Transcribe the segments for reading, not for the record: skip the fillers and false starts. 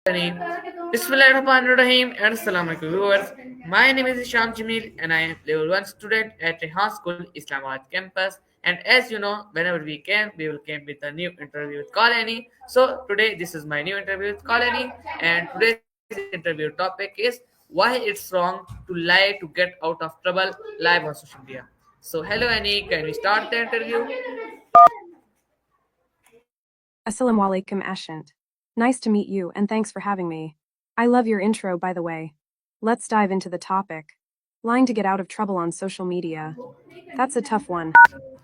Bismillahirrahmanirrahim and Assalamu alaikum viewers. My name is Isham Jamil and I am level 1 student at Rehan School Islamabad campus. And as you know, whenever we will come with a new interview with Colony. So today this is my new interview with Colony and today's interview topic is why it's wrong to lie to get out of trouble live on social media. So hello Annie, can we start the interview? Assalamu alaikum Ashant. Nice to meet you and thanks for having me. I love your intro, by the way. Let's dive into the topic. Lying to get out of trouble on social media. That's a tough one.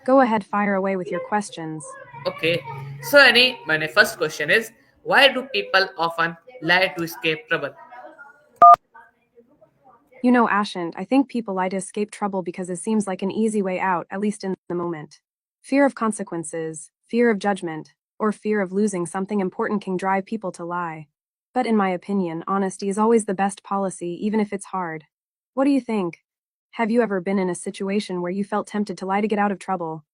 Go ahead, fire away with your questions. Okay. So Annie, my first question is why do people often lie to escape trouble? You know, Ashant, I think people lie to escape trouble because it seems like an easy way out, at least in the moment. Fear of consequences, fear of judgment, or fear of losing something important can drive people to lie. But in my opinion, honesty is always the best policy, even if it's hard. What do you think? Have you ever been in a situation where you felt tempted to lie to get out of trouble?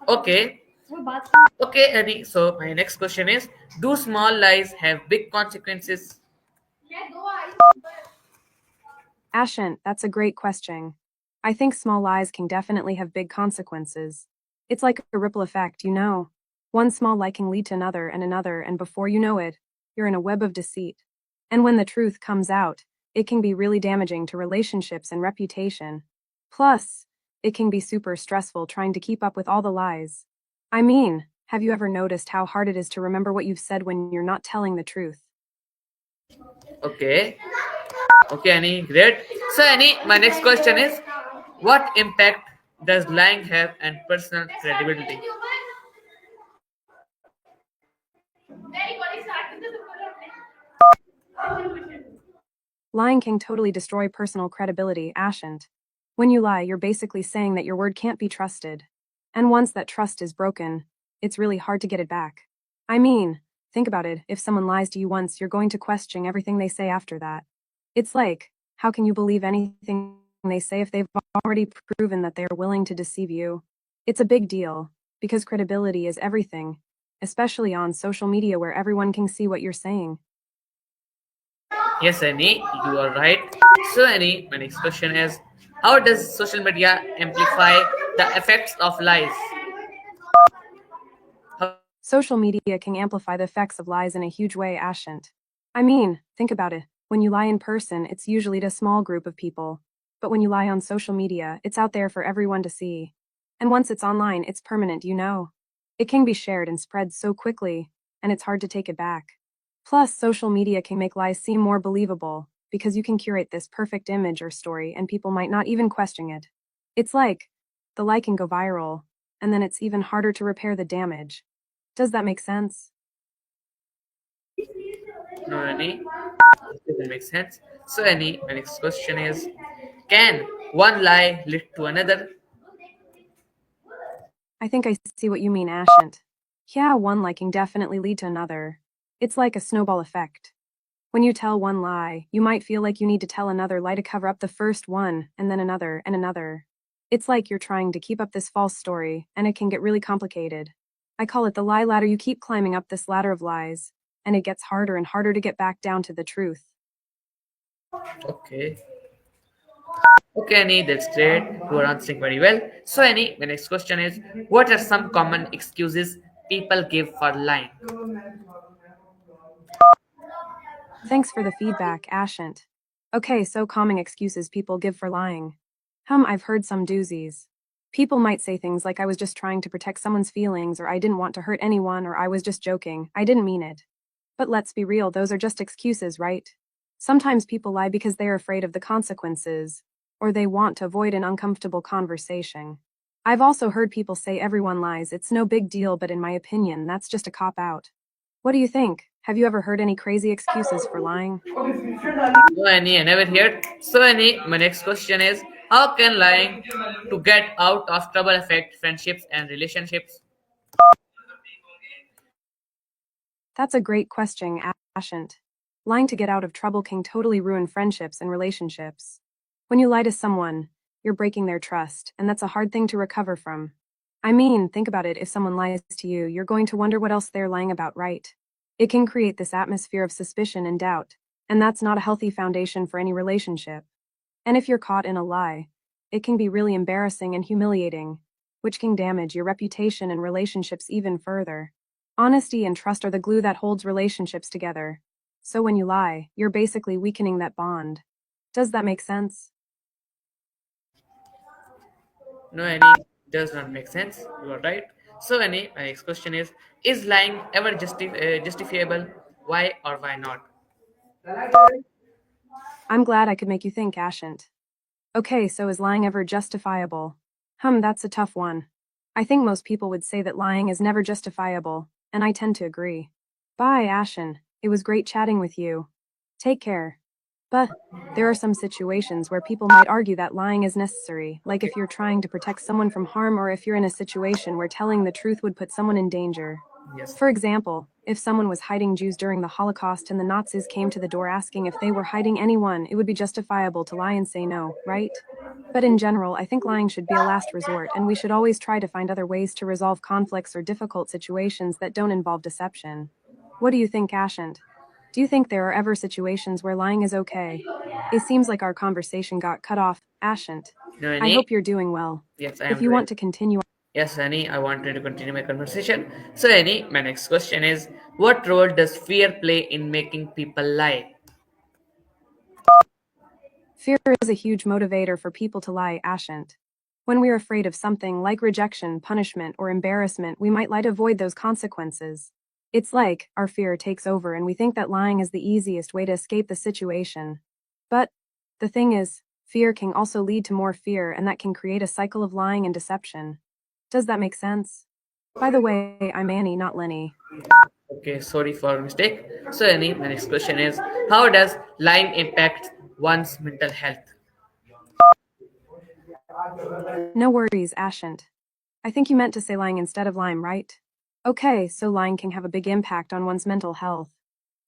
Okay. Okay, Annie. So my next question is do small lies have big consequences? Ashant, that's a great question. I think small lies can definitely have big consequences. It's like a ripple effect, you know. One small lie can lead to another, and before you know it, you're in a web of deceit. And when the truth comes out, it can be really damaging to relationships and reputation. Plus, it can be super stressful trying to keep up with all the lies. I mean, have you ever noticed how hard it is to remember what you've said when you're not telling the truth? Okay. Okay, Annie. Great. So Annie, my next question is what impact does lying have on personal credibility? Lying can totally destroy personal credibility, Ashant. When you lie, you're basically saying that your word can't be trusted. And once that trust is broken, it's really hard to get it back. I mean, think about it, if someone lies to you once, you're going to question everything they say after that. It's like, how can you believe anything they say if they've already proven that they are willing to deceive you? It's a big deal, because credibility is everything, especially on social media where everyone can see what you're saying. Yes, Annie, you are right. So Annie, my next question is how does social media amplify the effects of lies? Social media can amplify the effects of lies in a huge way, Ashant. I mean, think about it. When you lie in person, it's usually to a small group of people. But when you lie on social media, it's out there for everyone to see. And once it's online, it's permanent, you know. It can be shared and spread so quickly, and it's hard to take it back. Plus, social media can make lies seem more believable, because you can curate this perfect image or story and people might not even question it. It's like, the lie can go viral, and then it's even harder to repair the damage. Does that make sense? No, Annie, doesn't make sense. So Annie, my next question is can one lie lead to another? I think I see what you mean, Ashant. Yeah, one lie can definitely lead to another. It's like a snowball effect. When you tell one lie, you might feel like you need to tell another lie to cover up the first one, and then another, and another. It's like you're trying to keep up this false story, and it can get really complicated. I call it the lie ladder. You keep climbing up this ladder of lies, and it gets harder and harder to get back down to the truth. Okay. Okay, Annie, that's great. You are answering very well. So Annie, my next question is what are some common excuses people give for lying? Thanks for the feedback, Ashant. Okay, so common excuses people give for lying. I've heard some doozies. People might say things like I was just trying to protect someone's feelings, or I didn't want to hurt anyone, or I was just joking, I didn't mean it. But let's be real, those are just excuses, right? Sometimes people lie because they are afraid of the consequences, or they want to avoid an uncomfortable conversation. I've also heard people say everyone lies, it's no big deal, but in my opinion, that's just a cop out. What do you think? Have you ever heard any crazy excuses for lying? No, Annie, I never heard. So Annie, my next question is how can lying to get out of trouble affect friendships and relationships? That's a great question, Ashant. Lying to get out of trouble can totally ruin friendships and relationships. When you lie to someone, you're breaking their trust, and that's a hard thing to recover from. I mean, think about it. If someone lies to you, you're going to wonder what else they're lying about, right? It can create this atmosphere of suspicion and doubt, and that's not a healthy foundation for any relationship. And if you're caught in a lie, it can be really embarrassing and humiliating, which can damage your reputation and relationships even further. Honesty and trust are the glue that holds relationships together. So when you lie, you're basically weakening that bond. Does that make sense? No, any does not make sense. You are right. So, any my next question is lying ever justifiable? Why or why not? I'm glad I could make you think, Ashant. Okay, so is lying ever justifiable? That's a tough one. I think most people would say that lying is never justifiable, and I tend to agree. Bye, Ashen. It was great chatting with you. Take care. But there are some situations where people might argue that lying is necessary, like if you're trying to protect someone from harm or if you're in a situation where telling the truth would put someone in danger. Yes. For example, if someone was hiding Jews during the Holocaust and the Nazis came to the door asking if they were hiding anyone, it would be justifiable to lie and say no, right? But in general, I think lying should be a last resort, and we should always try to find other ways to resolve conflicts or difficult situations that don't involve deception. What do you think, Ashant? Do you think there are ever situations where lying is okay? It seems like our conversation got cut off, Ashant. No, I any? hope you're doing well. Yes, I If am you doing. want to continue, Yes, Annie, I wanted to continue my conversation. So, Annie, my next question is what role does fear play in making people lie? fear is a huge motivator for people to lie, Ashant. When we're afraid of something like rejection, punishment, or embarrassment, we might lie to avoid those consequences. It's like our fear takes over and we think that lying is the easiest way to escape the situation. But the thing is, fear can also lead to more fear, and that can create a cycle of lying and deception. Does that make sense? By the way, I'm Annie, not Lenny. Okay, sorry for mistake. So, Annie, my next question is how does lying impact one's mental health? No worries, Ashant. I think you meant to say lying instead of lime, right? Okay, so lying can have a big impact on one's mental health.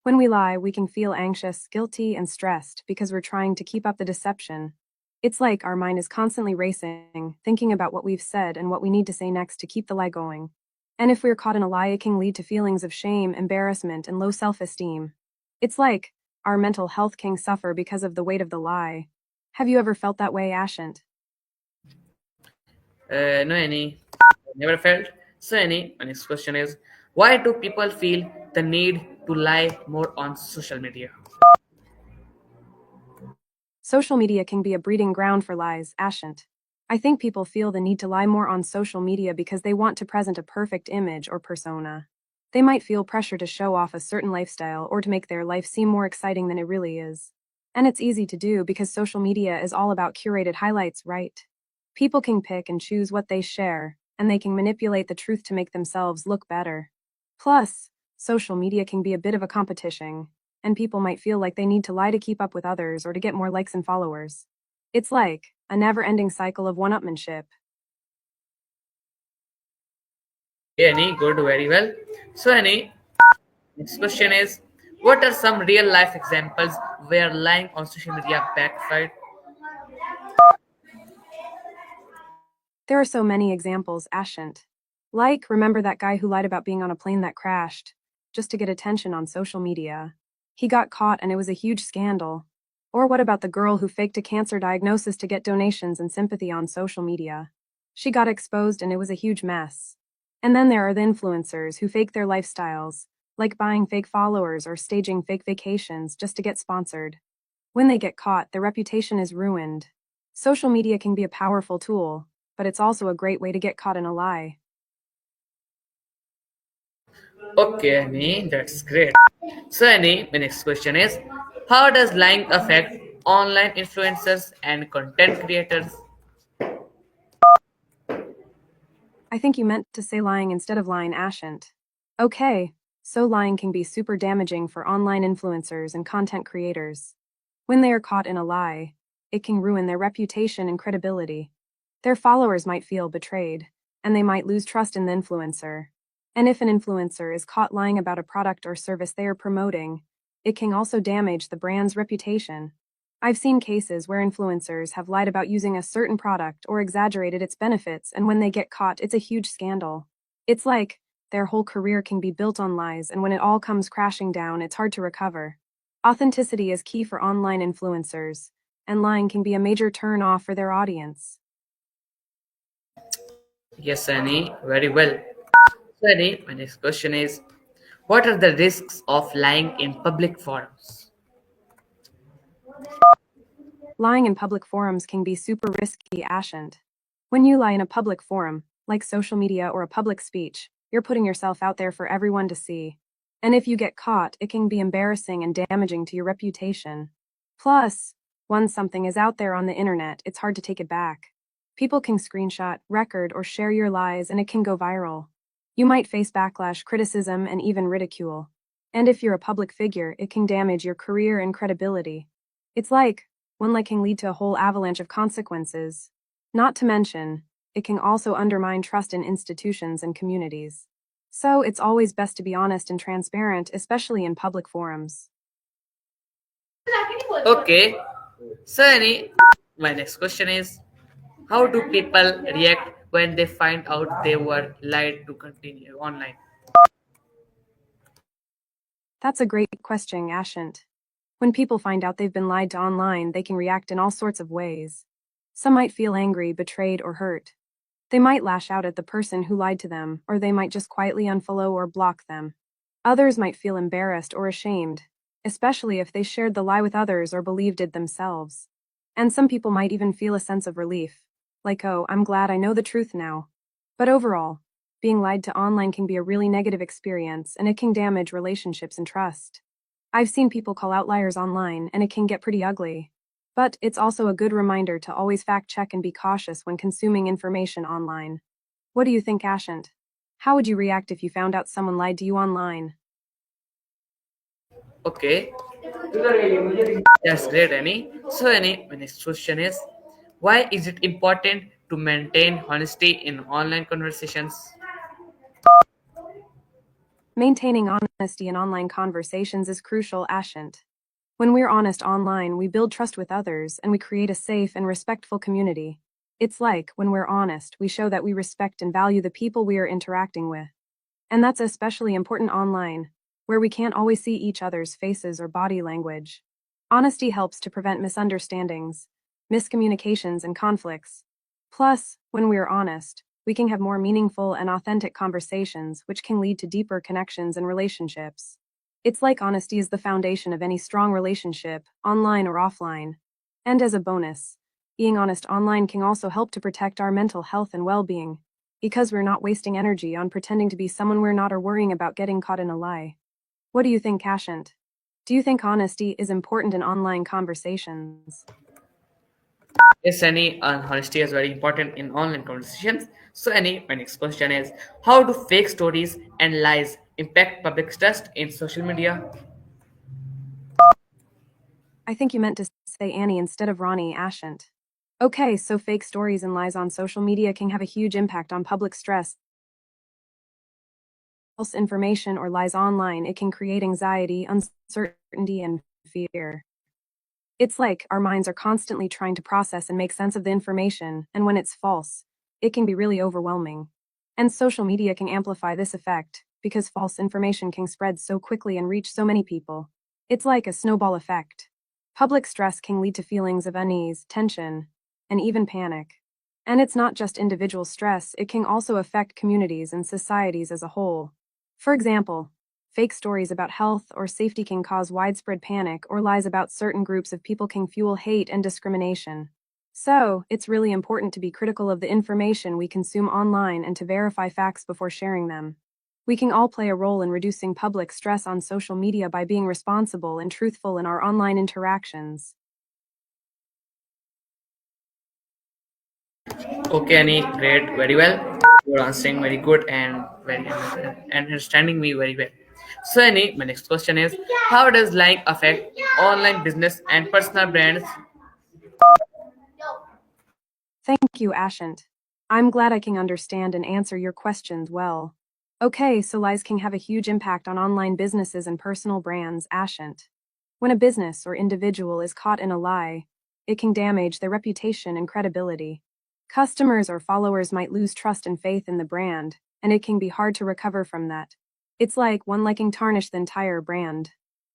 When we lie, we can feel anxious, guilty, and stressed because we're trying to keep up the deception. It's like our mind is constantly racing, thinking about what we've said and what we need to say next to keep the lie going. And if we're caught in a lie, it can lead to feelings of shame, embarrassment, and low self esteem. It's like our mental health can suffer because of the weight of the lie. Have you ever felt that way, Ashant? No, Annie, never felt. So, Annie, my next question is why do people feel the need to lie more on social media? Social media can be a breeding ground for lies, Ashant. I think people feel the need to lie more on social media because they want to present a perfect image or persona. They might feel pressure to show off a certain lifestyle or to make their life seem more exciting than it really is. And it's easy to do because social media is all about curated highlights, right? People can pick and choose what they share, and they can manipulate the truth to make themselves look better. Plus, social media can be a bit of a competition, and people might feel like they need to lie to keep up with others or to get more likes and followers. It's like a never ending cycle of one upmanship. Okay, Annie, good, very well. So, Annie, next question is what are some real life examples where lying on social media backfired? There are so many examples, Ashant. Like, remember that guy who lied about being on a plane that crashed, just to get attention on social media? He got caught and it was a huge scandal. Or what about the girl who faked a cancer diagnosis to get donations and sympathy on social media? She got exposed and it was a huge mess. And then there are the influencers who fake their lifestyles, like buying fake followers or staging fake vacations just to get sponsored. When they get caught, their reputation is ruined. Social media can be a powerful tool, but it's also a great way to get caught in a lie. Okay, Annie, that's great. So, Annie, my next question is how does lying affect online influencers and content creators? I think you meant to say lying instead of lying, Ashant. Okay, so lying can be super damaging for online influencers and content creators. When they are caught in a lie, it can ruin their reputation and credibility. Their followers might feel betrayed, and they might lose trust in the influencer. And if an influencer is caught lying about a product or service they are promoting, it can also damage the brand's reputation. I've seen cases where influencers have lied about using a certain product or exaggerated its benefits, and when they get caught, it's a huge scandal. It's like their whole career can be built on lies, and when it all comes crashing down, it's hard to recover. Authenticity is key for online influencers, and lying can be a major turn off for their audience. Yes, Sunny, very well. Sunny, my next question is, what are the risks of lying in public forums? Lying in public forums can be super risky, Ashant. When you lie in a public forum, like social media or a public speech, you're putting yourself out there for everyone to see. And if you get caught, it can be embarrassing and damaging to your reputation. Plus, once something is out there on the internet, it's hard to take it back. People can screenshot, record, or share your lies, and it can go viral. You might face backlash, criticism, and even ridicule. And if you're a public figure, it can damage your career and credibility. It's like, one lie can lead to a whole avalanche of consequences. Not to mention, it can also undermine trust in institutions and communities. So it's always best to be honest and transparent, especially in public forums. Okay, Sunny, my next question is, how do people react when they find out they were lied to continue online? That's a great question, Ashant. When people find out they've been lied to online, they can react in all sorts of ways. Some might feel angry, betrayed, or hurt. They might lash out at the person who lied to them, or they might just quietly unfollow or block them. Others might feel embarrassed or ashamed, especially if they shared the lie with others or believed it themselves. And some people might even feel a sense of relief, like, oh, I'm glad I know the truth now. But overall, being lied to online can be a really negative experience, and it can damage relationships and trust. I've seen people call out liars online, and it can get pretty ugly. But it's also a good reminder to always fact check and be cautious when consuming information online. What do you think, Ashant? How would you react if you found out someone lied to you online? Okay, that's great, Annie. So, Annie, my next question is, why is it important to maintain honesty in online conversations? Maintaining honesty in online conversations is crucial, Ashant. When we're honest online, we build trust with others and we create a safe and respectful community. It's like, when we're honest, we show that we respect and value the people we are interacting with. And that's especially important online, where we can't always see each other's faces or body language. Honesty helps to prevent misunderstandings, miscommunications, and conflicts. Plus, when we're honest, we can have more meaningful and authentic conversations, which can lead to deeper connections and relationships. It's like honesty is the foundation of any strong relationship, online or offline. And as a bonus, being honest online can also help to protect our mental health and well being, because we're not wasting energy on pretending to be someone we're not or worrying about getting caught in a lie. What do you think, Kashant? Do you think honesty is important in online conversations? Yes, Annie, and honesty is very important in online conversations. So, Annie, my next question is, how do fake stories and lies impact public trust in social media? I think you meant to say Annie instead of Ronnie, Ashant. Okay, so fake stories and lies on social media can have a huge impact on public stress. False information or lies online, it can create anxiety, uncertainty, and fear. It's like our minds are constantly trying to process and make sense of the information, and when it's false, it can be really overwhelming. And social media can amplify this effect, because false information can spread so quickly and reach so many people. It's like a snowball effect. Public stress can lead to feelings of unease, tension, and even panic. And it's not just individual stress, it can also affect communities and societies as a whole. For example, fake stories about health or safety can cause widespread panic, or lies about certain groups of people can fuel hate and discrimination. So, it's really important to be critical of the information we consume online and to verify facts before sharing them. We can all play a role in reducing public stress on social media by being responsible and truthful in our online interactions. Okay, Annie, great, very well. You're answering very good and very and understanding me very well. So, Annie, my next question is, how does lying affect online business and personal brands? Thank you, Ashant. I'm glad I can understand and answer your questions well. Okay, so lies can have a huge impact on online businesses and personal brands, Ashant. When a business or individual is caught in a lie, it can damage their reputation and credibility. Customers or followers might lose trust and faith in the brand, and it can be hard to recover from that. It's like one liking tarnish the entire brand.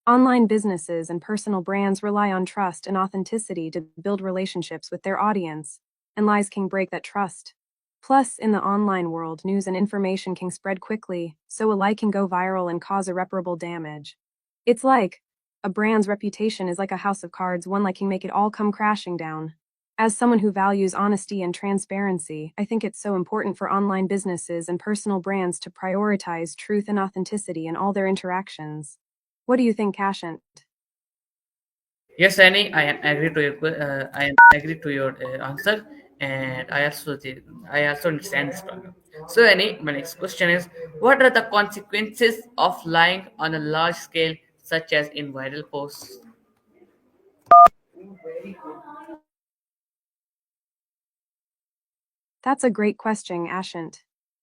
Online businesses and personal brands rely on trust and authenticity to build relationships with their audience, and lies can break that trust. Plus, in the online world, news and information can spread quickly, so a lie can go viral and cause irreparable damage. It's like a brand's reputation is like a house of cards, one lie can make it all come crashing down. As someone who values honesty and transparency, I think it's so important for online businesses and personal brands to prioritize truth and authenticity in all their interactions. What do you think, Kashant? Yes, Annie, I am agree to your I am agree to your answer, and I also understand this problem. So, Annie, my next question is: what are the consequences of lying on a large scale, such as in viral posts? That's a great question, Ashant.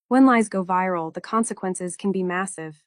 When lies go viral, the consequences can be massive.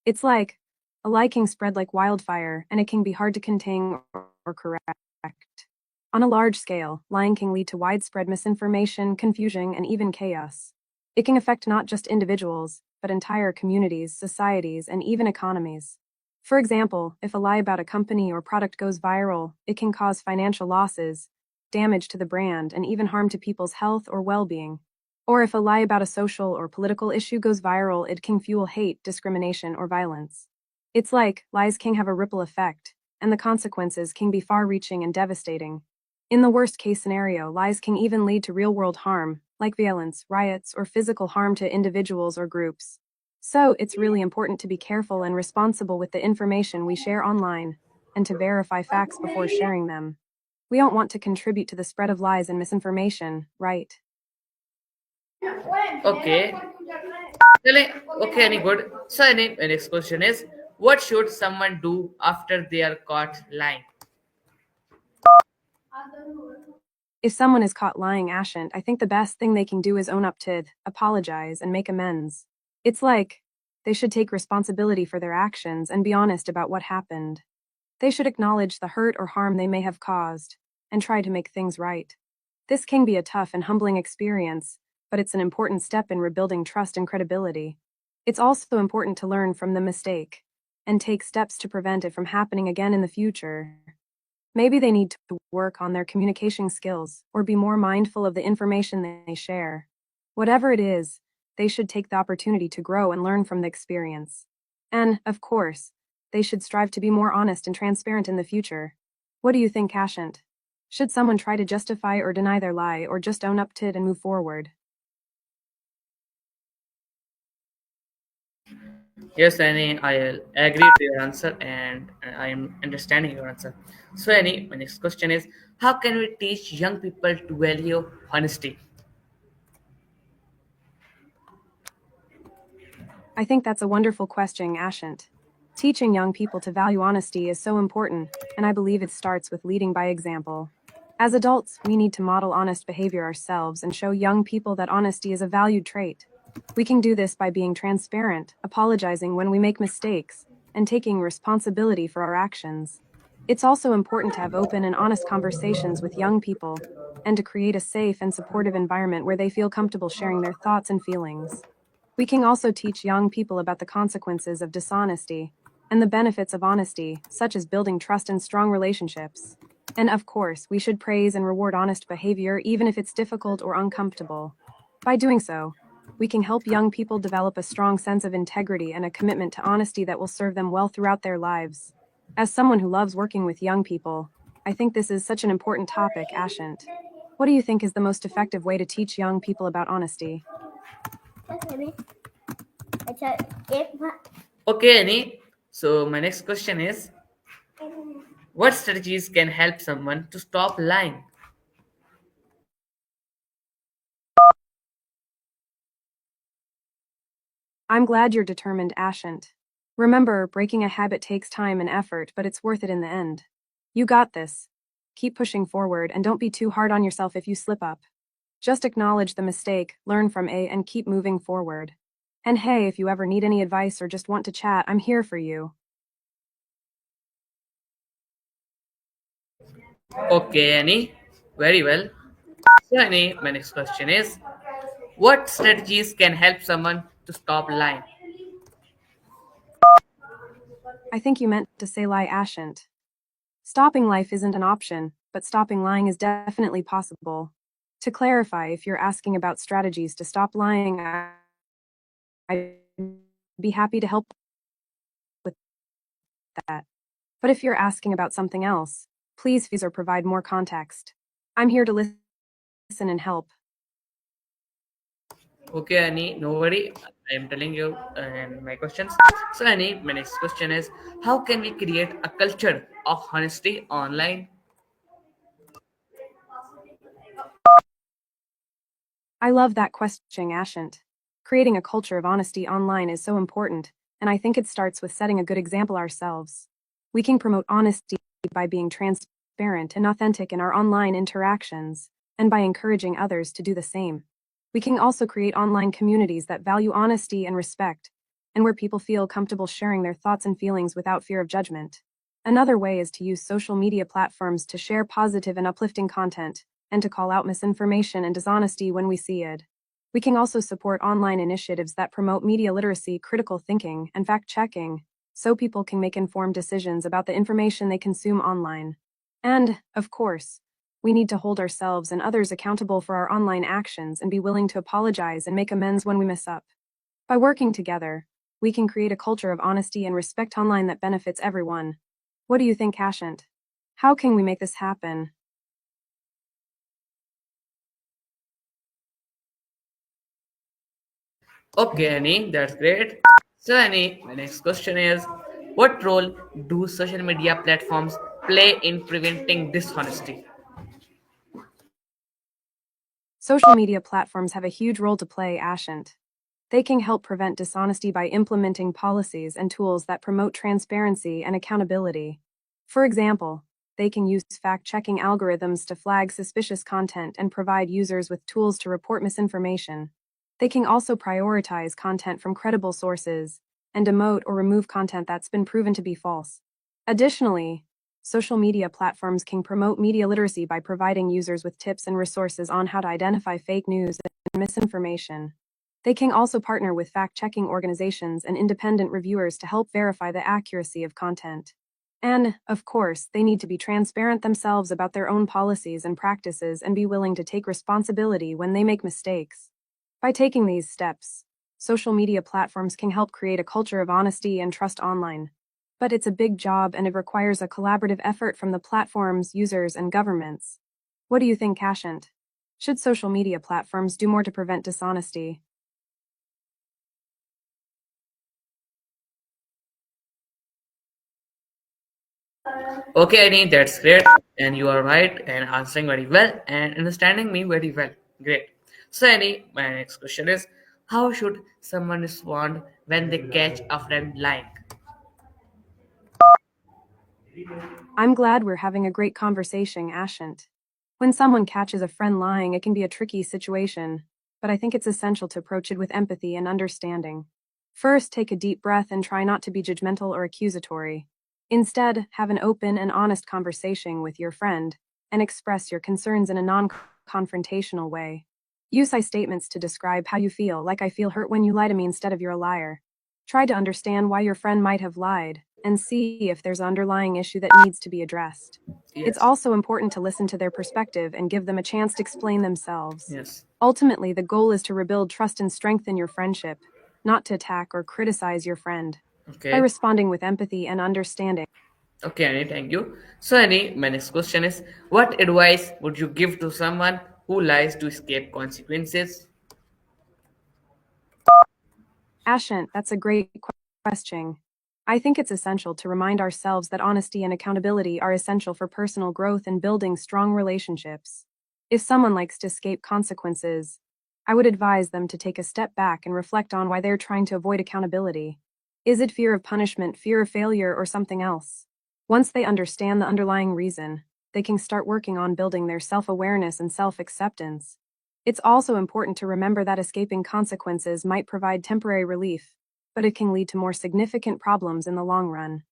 It's like a lie can spread like wildfire, and it can be hard to contain or correct. On a large scale, lying can lead to widespread misinformation, confusion, and even chaos. It can affect not just individuals, but entire communities, societies, and even economies. For example, if a lie about a company or product goes viral, it can cause financial losses, damage to the brand, and even harm to people's health or well being. Or if a lie about a social or political issue goes viral, it can fuel hate, discrimination, or violence. It's like lies can have a ripple effect, and the consequences can be far reaching and devastating. In the worst case scenario, lies can even lead to real world harm, like violence, riots, or physical harm to individuals or groups. So, it's really important to be careful and responsible with the information we share online, and to verify facts before sharing them. We don't want to contribute to the spread of lies and misinformation, right? Okay, okay, any good. So, any my next question is: what should someone do after they are caught lying? If someone is caught lying, Ashant, I think the best thing they can do is own up to it, apologize, and make amends. It's like they should take responsibility for their actions and be honest about what happened. They should acknowledge the hurt or harm they may have caused and try to make things right. This can be a tough and humbling experience, but it's an important step in rebuilding trust and credibility. It's also important to learn from the mistake and take steps to prevent it from happening again in the future. Maybe they need to work on their communication skills or be more mindful of the information they share. Whatever it is, they should take the opportunity to grow and learn from the experience. And, of course, they should strive to be more honest and transparent in the future. What do you think, Kashant? Should someone try to justify or deny their lie, or just own up to it and move forward? Yes, Annie, I agree to your answer, and I am understanding your answer. So, Annie, my next question is: how can we teach young people to value honesty? I think that's a wonderful question, Ashant. Teaching young people to value honesty is so important, and I believe it starts with leading by example. As adults, we need to model honest behavior ourselves and show young people that honesty is a valued trait. We can do this by being transparent, apologizing when we make mistakes, and taking responsibility for our actions. It's also important to have open and honest conversations with young people, and to create a safe and supportive environment where they feel comfortable sharing their thoughts and feelings. We can also teach young people about the consequences of dishonesty and the benefits of honesty, such as building trust and strong relationships. And of course, we should praise and reward honest behavior even if it's difficult or uncomfortable. By doing so, we can help young people develop a strong sense of integrity and a commitment to honesty that will serve them well throughout their lives. As someone who loves working with young people, I think this is such an important topic, Ashant. What do you think is the most effective way to teach young people about honesty? Okay, Annie. So, my next question is: what strategies can help someone to stop lying? I'm glad you're determined, Ashant. Remember, breaking a habit takes time and effort, but it's worth it in the end. You got this. Keep pushing forward and don't be too hard on yourself if you slip up. Just acknowledge the mistake, learn from it, and keep moving forward. And hey, if you ever need any advice or just want to chat, I'm here for you. Okay, Annie. Very well. So, Annie, my next question is what strategies can help someone to stop lying? I think you meant to say lie ashant. Stopping life isn't an option, but stopping lying is definitely possible. To clarify, if you're asking about strategies to stop lying, I'd be happy to help with that. But if you're asking about something else, please fuse or provide more context. I'm here to listen and help. Okay, Annie, no worry. I am telling you and my questions. So, Annie, my next question is how can we create a culture of honesty online? I love that question, Ashant. Creating a culture of honesty online is so important, and I think it starts with setting a good example ourselves. We can promote honesty by being transparent and authentic in our online interactions, and by encouraging others to do the same. We can also create online communities that value honesty and respect, and where people feel comfortable sharing their thoughts and feelings without fear of judgment. Another way is to use social media platforms to share positive and uplifting content, and to call out misinformation and dishonesty when we see it. We can also support online initiatives that promote media literacy, critical thinking, and fact checking, so people can make informed decisions about the information they consume online. And, of course, we need to hold ourselves and others accountable for our online actions and be willing to apologize and make amends when we mess up. By working together, we can create a culture of honesty and respect online that benefits everyone. What do you think, Hashant? How can we make this happen? Okay, Annie, that's great. So, Annie, my next question is what role do social media platforms play in preventing dishonesty? Social media platforms have a huge role to play, Ashant. They can help prevent dishonesty by implementing policies and tools that promote transparency and accountability. For example, they can use fact checking algorithms to flag suspicious content and provide users with tools to report misinformation. They can also prioritize content from credible sources and demote or remove content that's been proven to be false. Additionally, social media platforms can promote media literacy by providing users with tips and resources on how to identify fake news and misinformation. They can also partner with fact checking organizations and independent reviewers to help verify the accuracy of content. And, of course, they need to be transparent themselves about their own policies and practices and be willing to take responsibility when they make mistakes. By taking these steps, social media platforms can help create a culture of honesty and trust online. But it's a big job and it requires a collaborative effort from the platforms, users, and governments. What do you think, Kashant? Should social media platforms do more to prevent dishonesty? Okay, Annie, that's great. And you are right and answering very well and understanding me very well. Great. So, Annie, my next question is how should someone respond when they catch a friend lying? I'm glad we're having a great conversation, Ashant. When someone catches a friend lying, it can be a tricky situation, but I think it's essential to approach it with empathy and understanding. First, take a deep breath and try not to be judgmental or accusatory. Instead, have an open and honest conversation with your friend and express your concerns in a non confrontational way. Use I statements to describe how you feel, like I feel hurt when you lie to me instead of you're a liar. Try to understand why your friend might have lied and see if there's an underlying issue that needs to be addressed. It's Yes. also important to listen to their perspective and give them a chance to explain themselves. Yes. Ultimately, the goal is to rebuild trust and strengthen your friendship, not to attack or criticize your friend. By Okay. responding with empathy and understanding, Okay, Annie, thank you. So, Annie, my next question is what advice would you give to someone who lies to escape consequences? Ashant, that's a great question. I think it's essential to remind ourselves that honesty and accountability are essential for personal growth and building strong relationships. If someone likes to escape consequences, I would advise them to take a step back and reflect on why they're trying to avoid accountability. Is it fear of punishment, fear of failure, or something else? Once they understand the underlying reason, they can start working on building their self awareness and self acceptance. It's also important to remember that escaping consequences might provide temporary relief, but it can lead to more significant problems in the long run.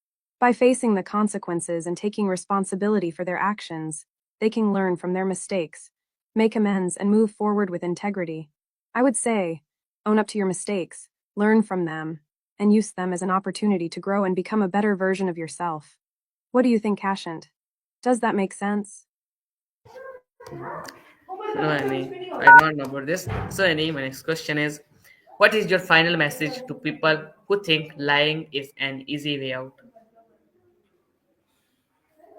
By facing the consequences and taking responsibility for their actions, they can learn from their mistakes, make amends, and move forward with integrity. I would say, own up to your mistakes, learn from them, and use them as an opportunity to grow and become a better version of yourself. What do you think, Kashant? Does that make sense? No, Annie, I don't know about this. So, Annie, my next question is, what is your final message to people who think lying is an easy way out?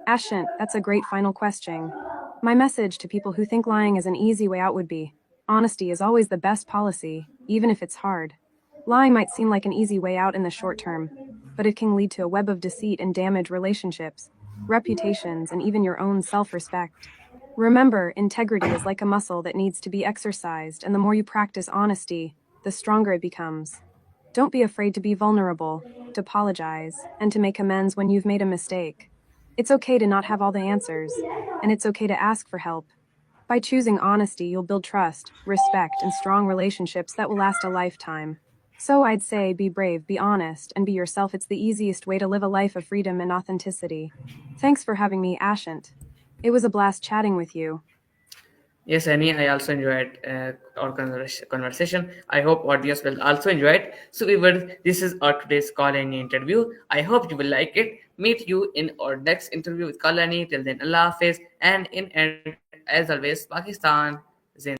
Ashant, that's a great final question. My message to people who think lying is an easy way out would be honesty is always the best policy, even if it's hard. Lying might seem like an easy way out in the short term, but it can lead to a web of deceit and damage relationships, reputations, and even your own self respect. Remember, integrity is like a muscle that needs to be exercised, and the more you practice honesty, the stronger it becomes. Don't be afraid to be vulnerable, to apologize, and to make amends when you've made a mistake. It's okay to not have all the answers, and it's okay to ask for help. By choosing honesty, you'll build trust, respect, and strong relationships that will last a lifetime. So I'd say be brave, be honest, and be yourself. It's the easiest way to live a life of freedom and authenticity. Thanks for having me, Ashant. It was a blast chatting with you. Yes, Annie, I also enjoyed our conversation. I hope audience will also enjoy it. So, this is our today's Call Annie interview. I hope you will like it. Meet you in our next interview with Call Annie. Till then, Allah Hafiz. And in end, as always, Pakistan. Zin.